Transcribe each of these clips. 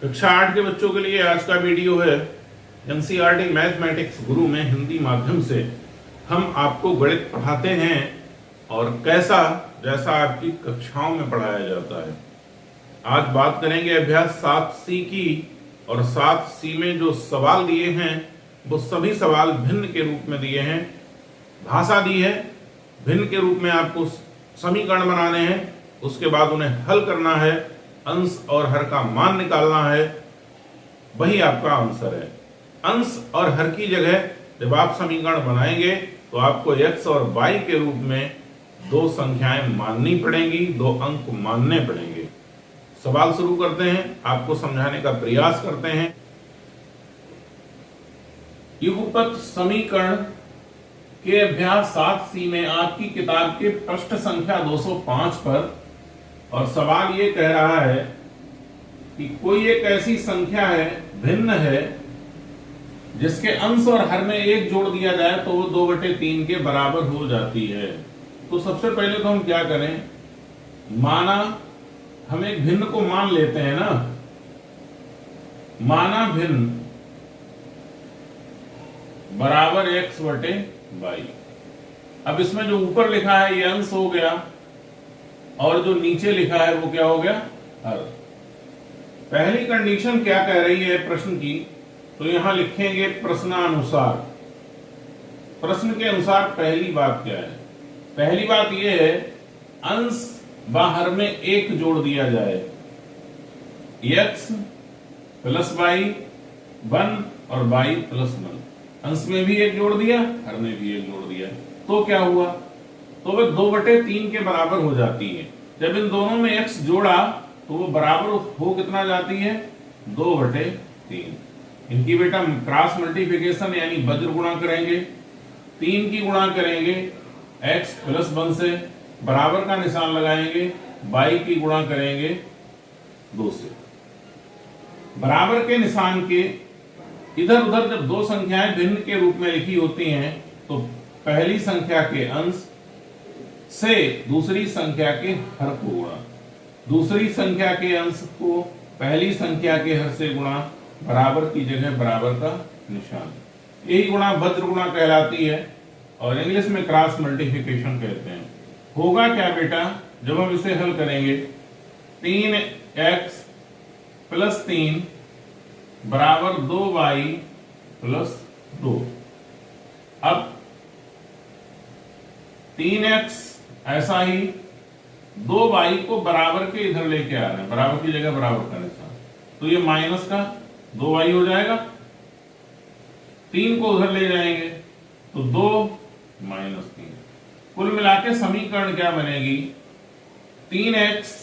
कक्षा 8 के बच्चों के लिए आज का वीडियो है एनसीईआरटी मैथमेटिक्स गुरु में हिंदी माध्यम से हम आपको गणित पढ़ाते हैं और कैसा जैसा आपकी कक्षाओं में पढ़ाया जाता है। आज बात करेंगे अभ्यास 7C की, और 7C में जो सवाल दिए हैं वो सभी सवाल भिन्न के रूप में दिए हैं। भाषा दी है, भिन्न के रूप में आपको समीकरण बनाने हैं, उसके बाद उन्हें हल करना है, अंश और हर का मान निकालना है, वही आपका आंसर है। अंश और हर की जगह जब आप समीकरण बनाएंगे तो आपको x और y के रूप में दो संख्याएं माननी पड़ेंगी, दो अंक मानने पड़ेंगे। सवाल शुरू करते हैं, आपको समझाने का प्रयास करते हैं। युगपत समीकरण के अभ्यास 7C में आपकी किताब के पृष्ठ संख्या 205 पर, और सवाल ये कह रहा है कि कोई एक ऐसी संख्या है, भिन्न है, जिसके अंश और हर में एक जोड़ दिया जाए तो वो 2/3 के बराबर हो जाती है। तो सबसे पहले तो हम क्या करें, माना हम एक भिन्न को मान लेते हैं ना, माना भिन्न बराबर x/y। अब इसमें जो ऊपर लिखा है ये अंश हो गया, और जो नीचे लिखा है वो क्या हो गया, हर। पहली कंडीशन क्या कह रही है प्रश्न की, तो यहां लिखेंगे प्रश्नानुसार। प्रश्न के अनुसार पहली बात क्या है, पहली बात यह है अंश व हर में एक जोड़ दिया जाए, x + y 1 और y + 1। अंश में भी एक जोड़ दिया, हर में भी एक जोड़ दिया, तो क्या हुआ, तो वह 2/3 के बराबर हो जाती है। जब इन दोनों में x जोड़ा तो वो बराबर हो कितना जाती है, 2/3। इनकी बेटा क्रॉस मल्टीप्लिकेशन यानी वज्र गुणा करेंगे, 3 की गुणा करेंगे x + 1 से, बराबर का निशान लगाएंगे, y की गुणा करेंगे 2 से। बराबर के निशान के इधर उधर जब दो संख्याएं भिन्न के रूप में लिखी होती हैं तो पहली संख्या के अंश से दूसरी संख्या के हर को गुणा, दूसरी संख्या के अंश को पहली संख्या के हर से गुणा, बराबर की जगह बराबर का निशान। यही गुणा वज्र गुणा कहलाती है और इंग्लिश में क्रॉस मल्टीप्लिकेशन कहते हैं। होगा क्या बेटा, जब हम इसे हल करेंगे, 3x + 3 बराबर 2y + 2। अब 3x ऐसा ही 2y को बराबर के इधर लेके आ रहे हैं, बराबर की जगह बराबर का निशान, तो ये माइनस का 2y हो जाएगा। 3 को उधर ले जाएंगे तो 2 - 3। कुल मिला के समीकरण क्या बनेगी, 3x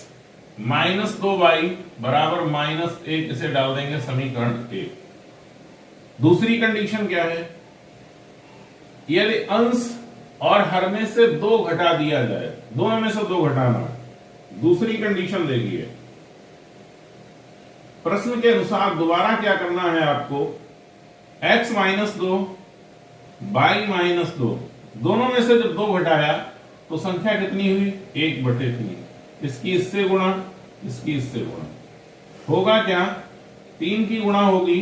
- 2y बराबर -1। इसे डाल देंगे समीकरण 1। दूसरी कंडीशन क्या है, यदि अंश और हर में से 2 घटा दिया जाए, दोनों में से 2 घटाना। दूसरी कंडीशन देखिए, प्रश्न के अनुसार दोबारा क्या करना है आपको, x - 2 y - 2, दोनों में से जब 2 घटाया तो संख्या कितनी हुई, 1/3। इसकी इससे गुणा, इसकी इससे गुणा, होगा क्या, 3 की गुणा होगी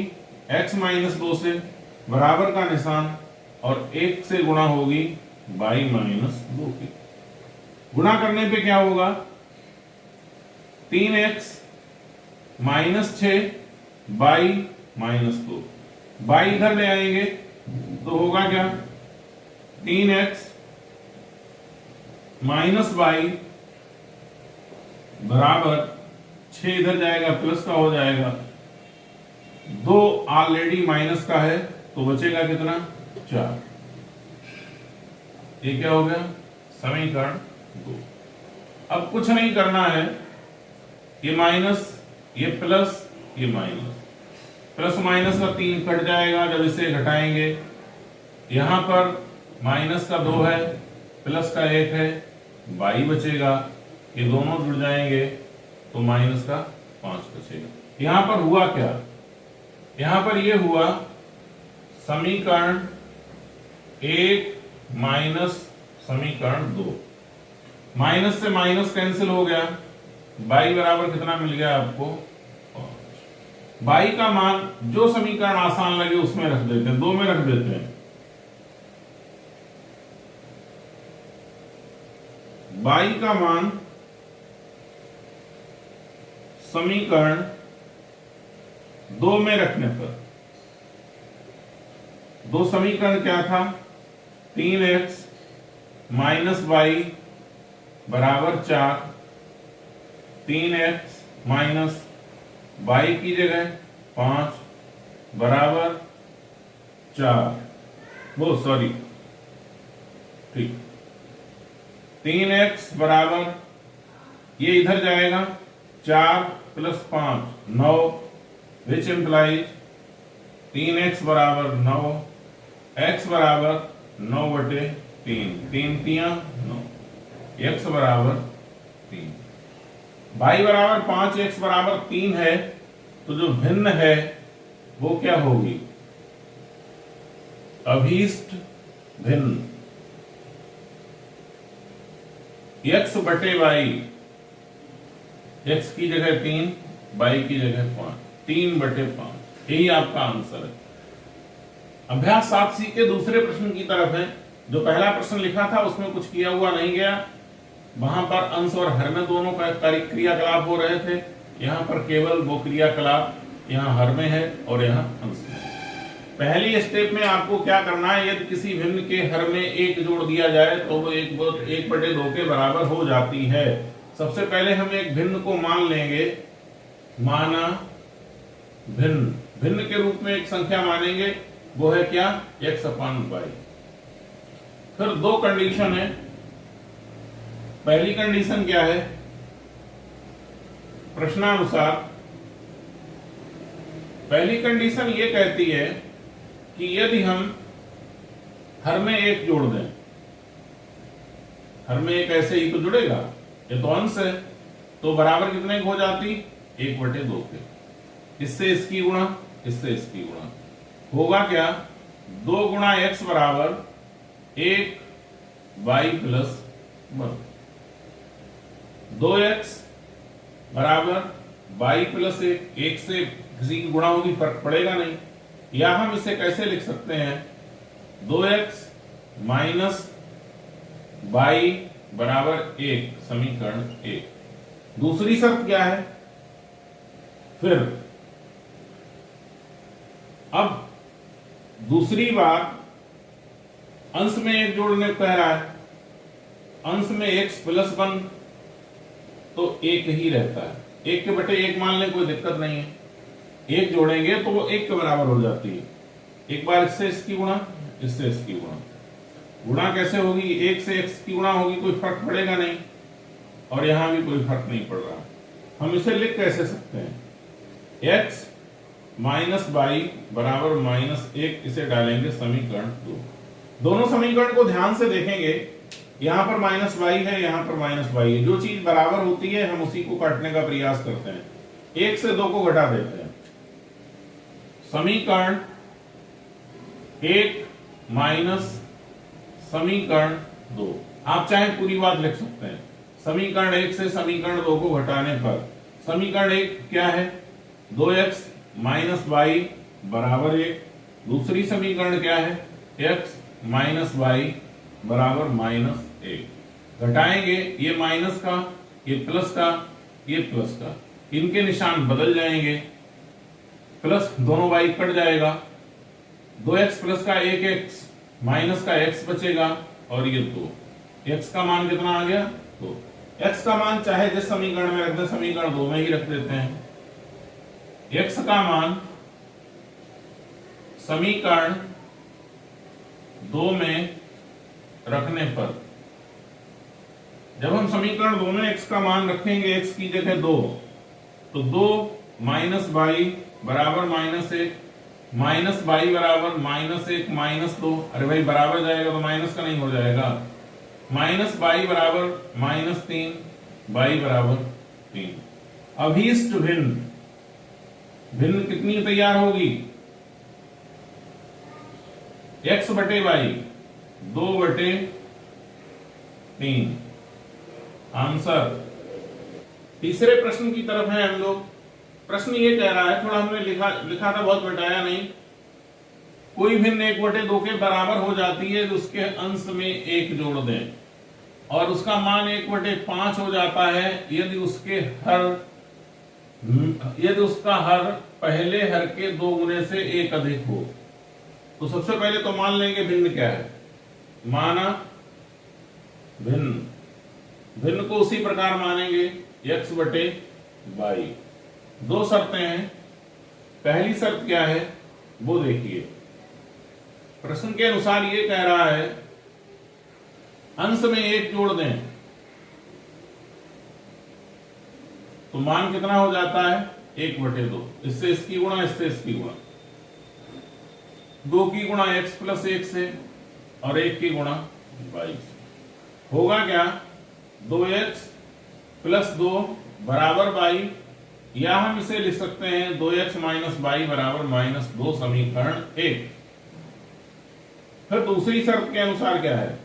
x - 2 से, बराबर का निशान, और 1 से गुणा होगी y - 2 की। गुणा करने पे क्या होगा, 3x - 6 y - 2, y इधर ले आएंगे तो होगा क्या, 3x - y बराबर 6 इधर जाएगा, प्लस का हो जाएगा, 2 ऑलरेडी माइनस का है तो बचेगा कितना, 4। ये क्या हो गया, समीकरण 2। अब कुछ नहीं करना है, ये माइनस, ये प्लस, ये माइनस, प्लस माइनस का 3 कट जाएगा जब इसे घटाएंगे। यहां पर माइनस का 2 है, प्लस का 1 है, y बचेगा, ये दोनों जुड़ जाएंगे तो माइनस का 5 बचेगा। यहां पर हुआ क्या, यहां पर ये हुआ समीकरण 1 माइनस समीकरण 2, माइनस से माइनस कैंसिल हो गया, y बराबर कितना मिल गया आपको, 5। बाई का मान जो समीकरण आसान लगे उसमें रख देते हैं, 2 में रख देते हैं। बाई का मान समीकरण 2 में रखने पर, 2 समीकरण क्या था, 3x माइनस वाई बराबर 4, 3x माइनस वाई की जगह 5 बराबर 4, वो सॉरी ठीक, 3x बराबर, ये इधर जाएगा 4 प्लस 5 9, विच इंप्लाइज 3x बराबर 9, x बराबर 9/3, 3 तियां 9, x बराबर 3, y बराबर 5, x बराबर 3 है, तो जो भिन्न है वो क्या होगी, अभीष्ट भिन्न x बटे y, x की जगह 3, y की जगह 5, 3/5, यही आपका आंसर है। अभ्यास 7C के दूसरे प्रश्न की तरफ है। जो पहला प्रश्न लिखा था उसमें कुछ किया हुआ नहीं गया, वहां पर अंश और हर में दोनों का क्रियाकलाप हो रहे थे, यहां पर केवल वो क्रियाकलाप यहां हर में है और यहां अंश में। पहली स्टेप में आपको क्या करना है, यदि किसी भिन्न के हर में 1 जोड़ दिया जाए तो वो 1/2 के बराबर हो जाती है। सबसे पहले हम एक भिन्न को मान लेंगे, माना भिन्न, भिन्न के रूप में एक संख्या मानेंगे, वो है क्या, x/y। फिर 2 कंडीशन है। पहली कंडीशन क्या है, प्रश्नानुसार पहली कंडीशन ये कहती है कि यदि हम हर में 1 जोड़ दें, हर में 1 ऐसे ही तो जुड़ेगा, ये तो अंश है, तो बराबर कितने की हो जाती, 1/2 के। इससे इसकी गुणा, इससे इसकी गुणा, होगा क्या, 2 गुणा x बराबर 1 y प्लस 1, 2x बराबर y प्लस 1 से किसी की गुणा होगी, फर्क पड़ेगा नहीं। या हम इसे कैसे लिख सकते हैं, 2x माइनस y बराबर 1, समीकरण 1। दूसरी शर्त क्या है, फिर अब दूसरी बार अंश में 1 जोड़ने को कह रहा है, अंश में x प्लस 1 तो 1 ही रहता है, 1 के बटे 1 मान लें, कोई दिक्कत नहीं है। 1 जोड़ेंगे तो वो 1 के बराबर हो जाती है। एक बार इससे इसकी गुणा, इससे इसकी गुणा, गुणा कैसे होगी, 1 से x की गुणा होगी, कोई फर्क पड़ेगा नहीं, और यहां भी कोई फर्क नहीं पड़ रहा। हम इसे लिख कैसे सकते हैं, x माइनस y बराबर -1, इसे डालेंगे समीकरण 2। दोनों समीकरण को ध्यान से देखेंगे, यहां पर -y है, यहां पर -y है, जो चीज बराबर होती है हम उसी को काटने का प्रयास करते हैं। 1 से 2 को घटा देते हैं, समीकरण 1 माइनस समीकरण 2। आप चाहे पूरी बात लिख सकते हैं, समीकरण 1 से समीकरण 2 को घटाने पर समीकरण 1 क्या है, 2x माइनस y बराबर 1। दूसरी समीकरण क्या है, x माइनस y बराबर -1। घटाएंगे, ये माइनस का, ये प्लस का, ये प्लस का, इनके निशान बदल जाएंगे, प्लस दोनों y कट जाएगा, 2x प्लस का 1x माइनस का x बचेगा, और ये 2, x का मान कितना आ गया, 2। x का मान चाहे जिस समीकरण में रख दें, समीकरण 2 में ही रख देते हैं। x का मान समीकरण 2 में रखने पर, जब हम समीकरण 2 में x का मान रखेंगे, x की जगह 2, तो 2 माइनस y बराबर -1, माइनस y बराबर -1 -2, अरे भाई बराबर जाएगा तो माइनस का नहीं हो जाएगा, माइनस y बराबर -3, y बराबर 3। अभीष्ट भिन्न, भिन्न कितनी तैयार होगी, x बटे y 2/3। आंसर। तीसरे प्रश्न की तरफ है हम लोग। प्रश्न ये कह रहा है, थोड़ा हमने लिखा था, बहुत मिटाया नहीं। कोई भिन्न 1/2 के बराबर हो जाती है तो उसके अंश में 1 जोड़ दें, और उसका मान 1/5 हो जाता है यदि उसका हर पहले हर के 2 गुने से 1 अधिक हो। तो सबसे पहले तो मान लेंगे भिन्न क्या है। माना भिन्न को उसी प्रकार मानेंगे x/y। 2 शर्तें हैं। पहली शर्त क्या है वो देखिए, प्रश्न के अनुसार ये कह रहा है अंश में 1 जोड़ दें तो मान कितना हो जाता है 1/2। इससे इसकी गुणा, इससे इसकी गुणा, 2 की गुणा x + 1 से और 1 की गुणा y से। होगा क्या, 2x + 2 बराबर y, या हम इसे लिख सकते हैं 2x - y बराबर -2 समीकरण 1। फिर दूसरी शर्त के अनुसार क्या है,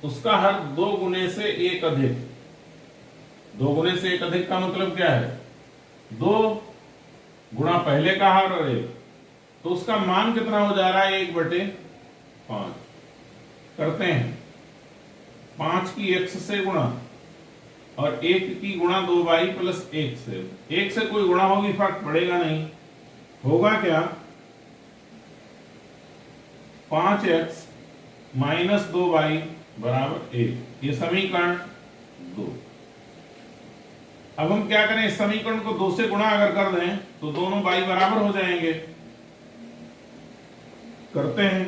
उसका हर 2 गुने से 1 अधिक। 2 गुने से 1 अधिक का मतलब क्या है, 2 गुणा पहले का हर और 1, तो उसका मान कितना हो जा रहा है 1/5। करते हैं 5 की x से गुणा और 1 की गुणा 2y + 1 से। 1 से कोई गुणा होगी फर्क पड़ेगा नहीं। होगा क्या, 5x - 2y बराबर 1। ये समीकरण 2। अब हम क्या करें, इस समीकरण को 2 से गुणा अगर कर दें तो दोनों y बराबर हो जाएंगे। करते हैं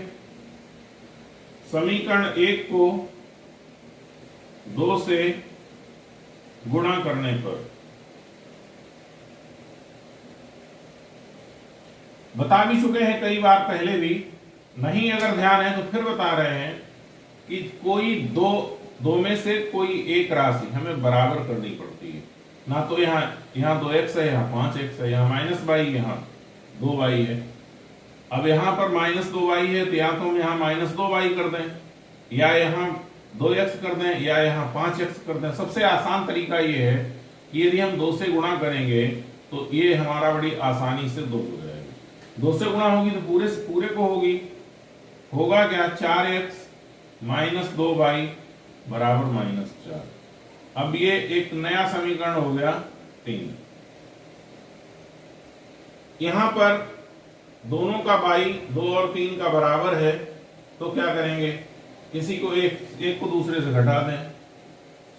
समीकरण 1 को 2 से गुणा करने पर, बता भी चुके हैं कई बार पहले भी, नहीं अगर ध्यान है तो फिर बता रहे हैं कि कोई दो में से कोई एक राशि हमें बराबर करनी पड़ती है। ना तो यहाँ 2x है, यहाँ 5x है, यहाँ -y, यहाँ 2y है। अब यहाँ पर -2y है तो या तो हम यहाँ -2y कर दें, या यहाँ 2x कर दें, या यहाँ 5x कर दें। सबसे आसान तरीका ये है कि यदि हम 2 से गुणा करेंगे तो ये हमारा बड़ी आसानी से 2 हो जाएगा। 2 से गुणा होगी तो पूरे से पूरे को होगी। होगा क्या, 4x - 2y बराबर -4। अब ये एक नया समीकरण हो गया 3। यहां पर दोनों का y 2 और 3 का बराबर है तो क्या करेंगे, किसी को एक को दूसरे से घटा दें।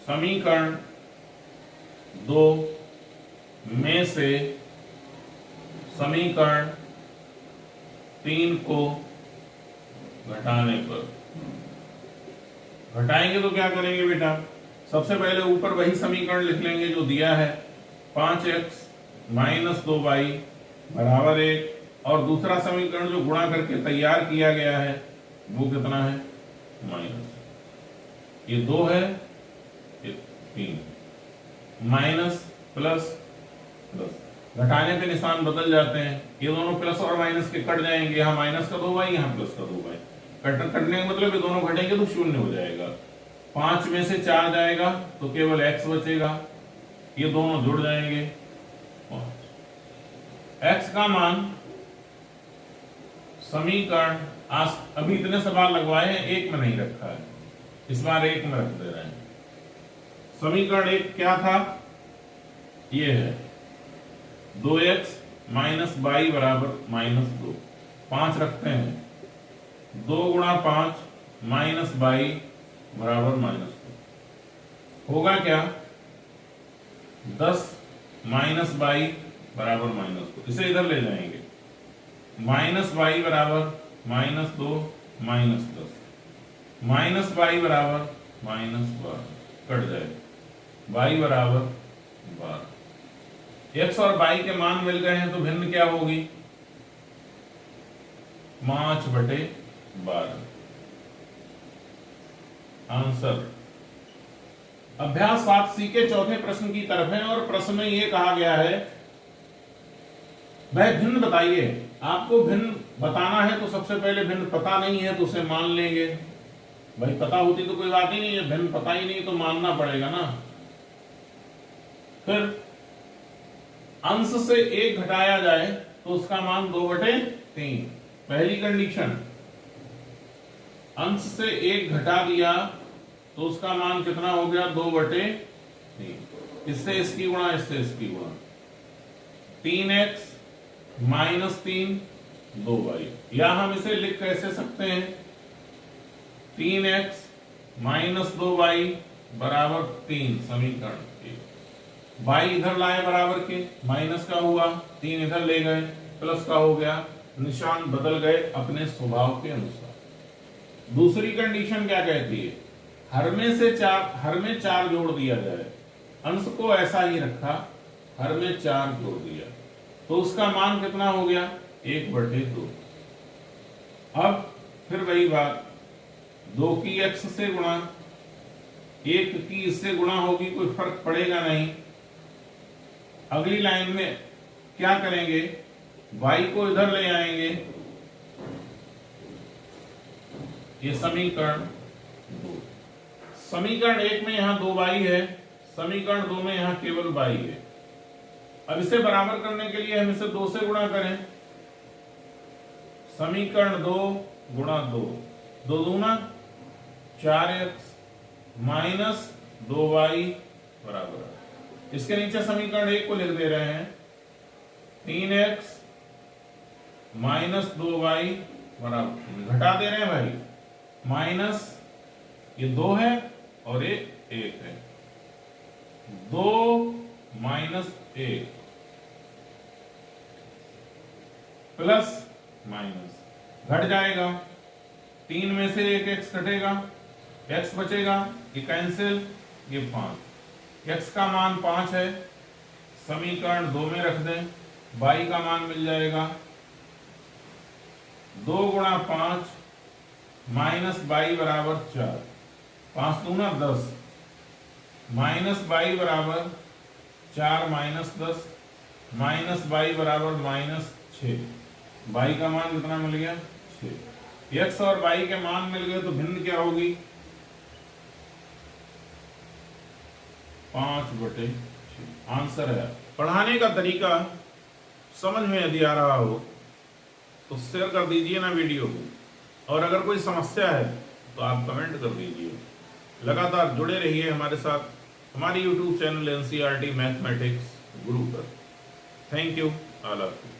समीकरण 2 में से समीकरण 3 को घटाने पर, घटाएंगे तो क्या करेंगे बेटा, सबसे पहले ऊपर वही समीकरण लिख लेंगे जो दिया है, 5x - 2y बराबर 1, और दूसरा समीकरण जो गुणा करके तैयार किया गया है वो कितना है, माइनस। ये 2 है, ये 3, माइनस प्लस प्लस, घटाने के निशान बदल जाते हैं, ये दोनों प्लस और माइनस के कट जाएंगे, यहाँ माइनस का 2y, यहाँ प्लस का 2y। कटने का मतलब ये दोनों घटेंगे तो 0 हो जाएगा। 5 में से 4 जाएगा तो केवल x बचेगा, ये दोनों जुड़ जाएंगे 5। x का मान समीकरण, अभी इतने सवाल लगवाए हैं, 1 में नहीं रखा है, इस बार 1 में रख दे रहे हैं। समीकरण 1 क्या था, ये है 2x - y बराबर -2। 5 रखते हैं, 2 × 5 - y बराबर -2। होगा क्या, 10 - y बराबर -2। इसे इधर ले जाएंगे, -y बराबर -2 - 10, -y बराबर -12, कट जाए, y बराबर 12। x और y के मान मिल गए हैं तो भिन्न क्या होगी, 5/12। आंसर अभ्यास 7C के चौथे प्रश्न की तरफ है, और प्रश्न में यह कहा गया है, वह भिन्न बताइए। आपको भिन्न बताना है तो सबसे पहले भिन्न पता नहीं है तो उसे मान लेंगे। भाई पता होती तो कोई बात ही नहीं है, भिन्न पता ही नहीं तो मानना पड़ेगा ना। फिर अंश से 1 घटाया जाए तो उसका मान 2/3। पहली कंडीशन, अंश से 1 घटा दिया तो उसका मान कितना हो गया, 2/3। इससे इसकी गुणा, इससे इसकी गुणा, 3x - 3 2y। या हम इसे लिख कैसे सकते हैं, 3x - 2y बराबर 3, समीकरण के y इधर लाए बराबर के, माइनस का हुआ, 3 इधर ले गए, प्लस का हो गया, निशान बदल गए अपने स्वभाव के अनुसार। दूसरी कंडीशन क्या कहती है, हर में 4 जोड़ दिया जाए, अंश को ऐसा ही रखा, हर में 4 जोड़ दिया तो उसका मान कितना हो गया, 1/2। अब फिर वही बात, 2 की x से गुणा, 1 की इससे गुणा होगी, कोई फर्क पड़ेगा नहीं। अगली लाइन में क्या करेंगे, y को इधर ले आएंगे, ये समीकरण 2। समीकरण 1 में यहां 2y है, समीकरण 2 में यहां केवल y है। अब इसे बराबर करने के लिए हम इसे 2 से गुणा करें, समीकरण 2 गुणा 2, 2 दूना 4x माइनस 2y बराबर, इसके नीचे समीकरण 1 को लिख दे रहे हैं, 3x - 2y बराबर, घटा दे रहे हैं भाई, माइनस ये 2 है और ये 1 है, 2 - 1 प्लस माइनस, घट जाएगा, 3 में से 1 x घटेगा, x बचेगा, ये कैंसिल, ये 5, x का मान 5 है, समीकरण 2 में रख दें, y का मान मिल जाएगा 2 गुणा 5 माइनस y बराबर 4, 5 दूना 10, माइनस y बराबर 4 माइनस 10, माइनस y बराबर -6, y का मान कितना मिल गया, 6। x और y के मान मिल गए तो भिन्न क्या होगी, 5/6 आंसर है। पढ़ाने का तरीका समझ में यदि आ रहा हो तो शेयर कर दीजिए ना वीडियो को, और अगर कोई समस्या है तो आप कमेंट कर दीजिए। लगातार जुड़े रहिए हमारे साथ, हमारी YouTube चैनल NCERT मैथमेटिक्स गुरु पर। Thank you all of you.